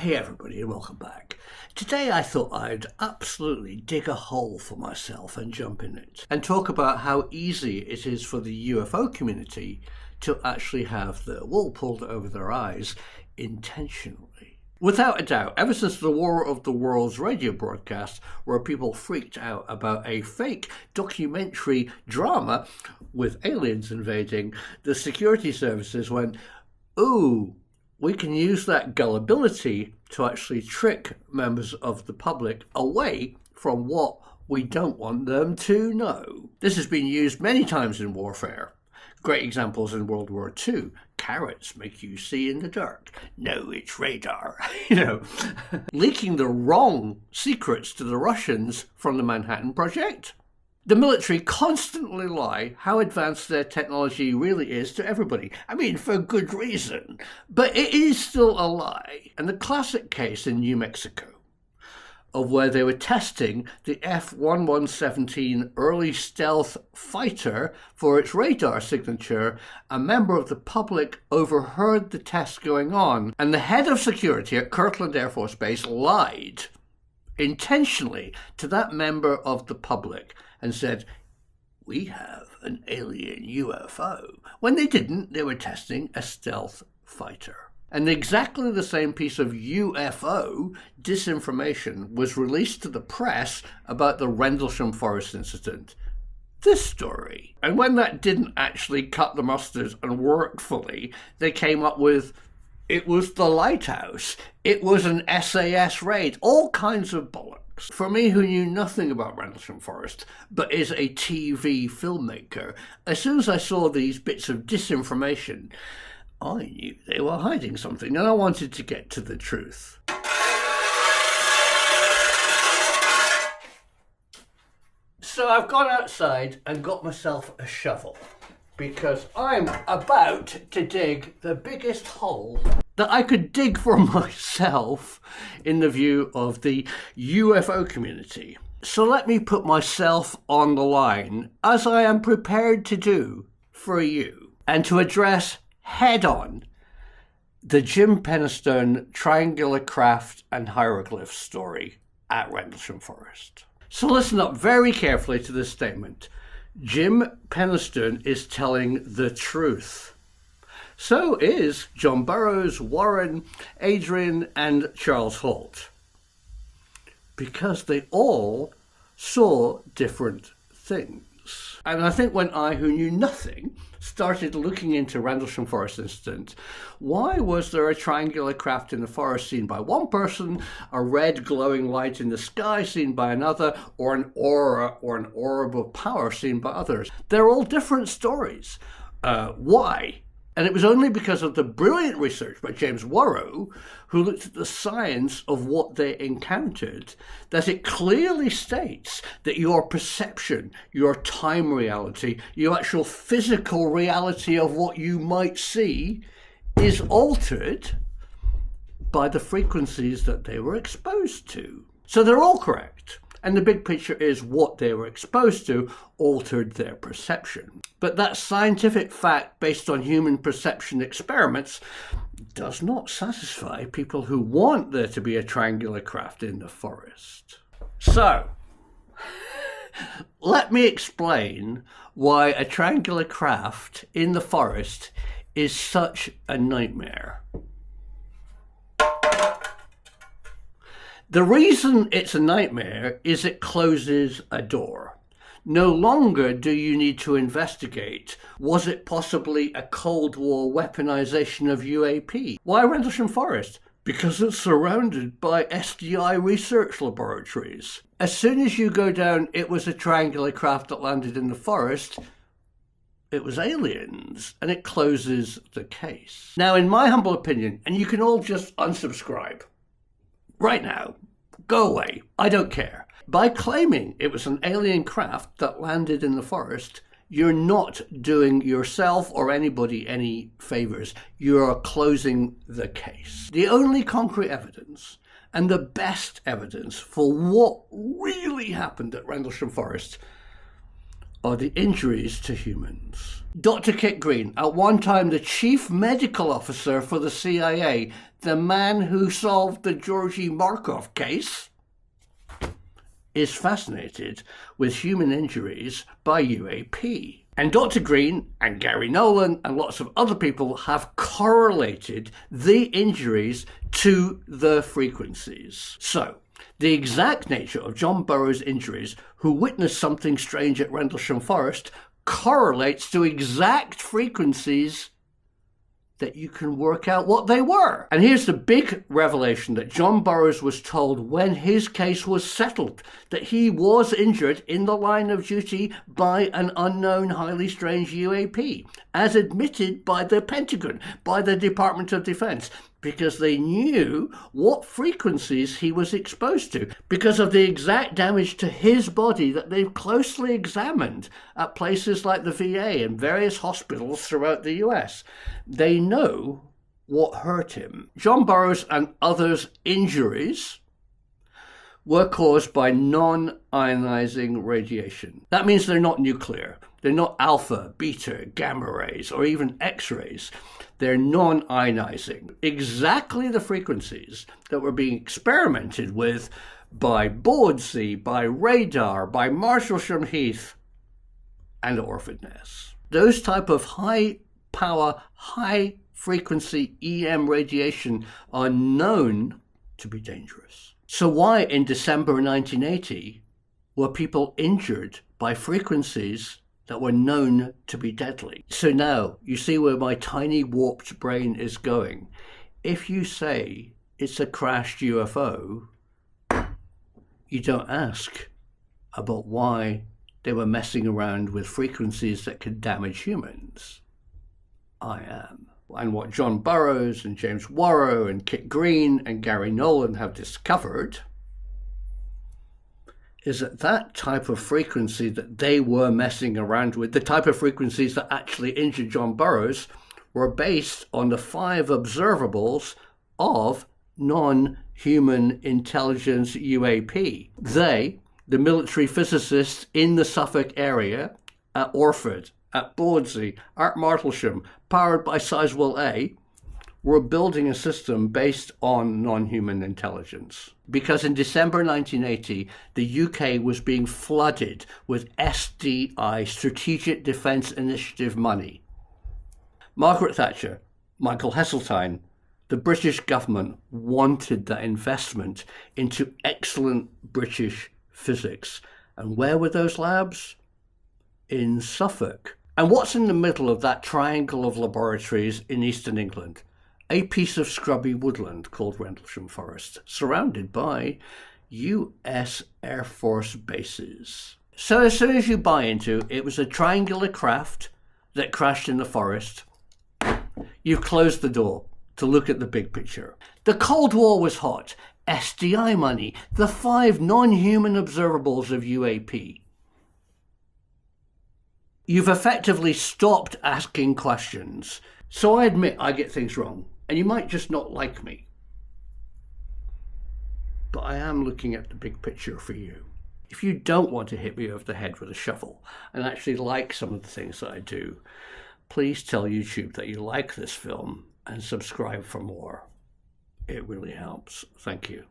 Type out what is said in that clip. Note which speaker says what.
Speaker 1: Hey everybody and welcome back. Today I thought I'd absolutely dig a hole for myself and jump in it and talk about how easy it is for the UFO community to actually have the wool pulled over their eyes intentionally. Without a doubt, ever since the War of the Worlds radio broadcast, where people freaked out about a fake documentary drama with aliens invading, the security services went, ooh, we can use that gullibility to actually trick members of the public away from what we don't want them to know. This has been used many times in warfare. Great examples in World War II. Carrots make you see in the dark. No, it's radar. Leaking the wrong secrets to the Russians from the Manhattan Project. The military constantly lie how advanced their technology really is to everybody. I mean, for good reason. But it is still a lie. And the classic case in New Mexico of where they were testing the F-1117 early stealth fighter for its radar signature, a member of the public overheard the test going on, and the head of security at Kirtland Air Force Base lied intentionally to that member of the public and said, we have an alien UFO, when they didn't. They were testing a stealth fighter. And exactly the same piece of UFO disinformation was released to the press about the Rendlesham forest incident. This story. And when that didn't actually cut the mustard and work fully, they came up with, it was the lighthouse, it was an SAS raid, all kinds of bollocks. For me, who knew nothing about Rendlesham Forest, but is a TV filmmaker, as soon as I saw these bits of disinformation, I knew they were hiding something, and I wanted to get to the truth. So I've gone outside and got myself a shovel, because I'm about to dig the biggest hole that I could dig for myself in the view of the UFO community. So let me put myself on the line, as I am prepared to do for you, and to address head-on the Jim Penistone triangular craft and hieroglyph story at Rendlesham Forest. So listen up very carefully to this statement. Jim Penistone is telling the truth. So is John Burroughs, Warren, Adrian, and Charles Holt. Because they all saw different things. And I think when I, who knew nothing, started looking into Rendlesham Forest incident, why was there a triangular craft in the forest seen by one person, a red glowing light in the sky seen by another, or an aura or an orb of power seen by others? They're all different stories. Why? And it was only because of the brilliant research by James Worrow, who looked at the science of what they encountered, that it clearly states that your perception, your time reality, your actual physical reality of what you might see is altered by the frequencies that they were exposed to. So they're all correct. And the big picture is what they were exposed to altered their perception. But that scientific fact based on human perception experiments does not satisfy people who want there to be a triangular craft in the forest. So, let me explain why a triangular craft in the forest is such a nightmare. The reason it's a nightmare is it closes a door. No longer do you need to investigate, was it possibly a Cold War weaponization of UAP? Why Rendlesham Forest? Because it's surrounded by SDI research laboratories. As soon as you go down, it was a triangular craft that landed in the forest, it was aliens, and it closes the case. Now, in my humble opinion, and you can all just unsubscribe, right now, go away, I don't care. By claiming it was an alien craft that landed in the forest, you're not doing yourself or anybody any favors. You're closing the case. The only concrete evidence and the best evidence for what really happened at Rendlesham Forest are the injuries to humans. Dr. Kit Green, at one time the chief medical officer for the CIA, the man who solved the Georgy Markov case, is fascinated with human injuries by UAP. And Dr. Green and Gary Nolan and lots of other people have correlated the injuries to the frequencies. So, the exact nature of John Burroughs' injuries, who witnessed something strange at Rendlesham Forest, correlates to exact frequencies that you can work out what they were. And here's the big revelation that John Burroughs was told when his case was settled, that he was injured in the line of duty by an unknown, highly strange UAP, as admitted by the Pentagon, by the Department of Defense, because they knew what frequencies he was exposed to, because of the exact damage to his body that they've closely examined at places like the VA and various hospitals throughout the US. They know what hurt him. John Burroughs and others' injuries were caused by non-ionizing radiation. That means they're not nuclear. They're not alpha, beta, gamma rays, or even X-rays. They're non-ionizing. Exactly the frequencies that were being experimented with by Bawdsey, by radar, by Martlesham Heath, and Orford Ness. Those type of high-power, high-frequency EM radiation are known to be dangerous. So why in December 1980 were people injured by frequencies that were known to be deadly? So now you see where my tiny warped brain is going. If you say it's a crashed UFO, you don't ask about why they were messing around with frequencies that could damage humans. I am. And what John Burroughs and James Warrow and Kit Green and Gary Nolan have discovered is that that type of frequency that they were messing around with, the type of frequencies that actually injured John Burroughs, were based on the 5 observables of non-human intelligence UAP. They, the military physicists in the Suffolk area, at Orford, at Bawdsey, at Martlesham, powered by Sizewell A, were building a system based on non-human intelligence. Because in December 1980, the UK was being flooded with SDI, Strategic Defence Initiative money. Margaret Thatcher, Michael Heseltine, the British government wanted that investment into excellent British physics. And where were those labs? In Suffolk. And what's in the middle of that triangle of laboratories in eastern England? A piece of scrubby woodland called Rendlesham Forest, surrounded by US Air Force bases. So as soon as you buy into it was a triangular craft that crashed in the forest, you've closed the door to look at the big picture. The Cold War was hot, SDI money, the 5 non-human observables of UAP. You've effectively stopped asking questions. So I admit I get things wrong, and you might just not like me. But I am looking at the big picture for you. If you don't want to hit me over the head with a shovel and actually like some of the things that I do, please tell YouTube that you like this film and subscribe for more. It really helps. Thank you.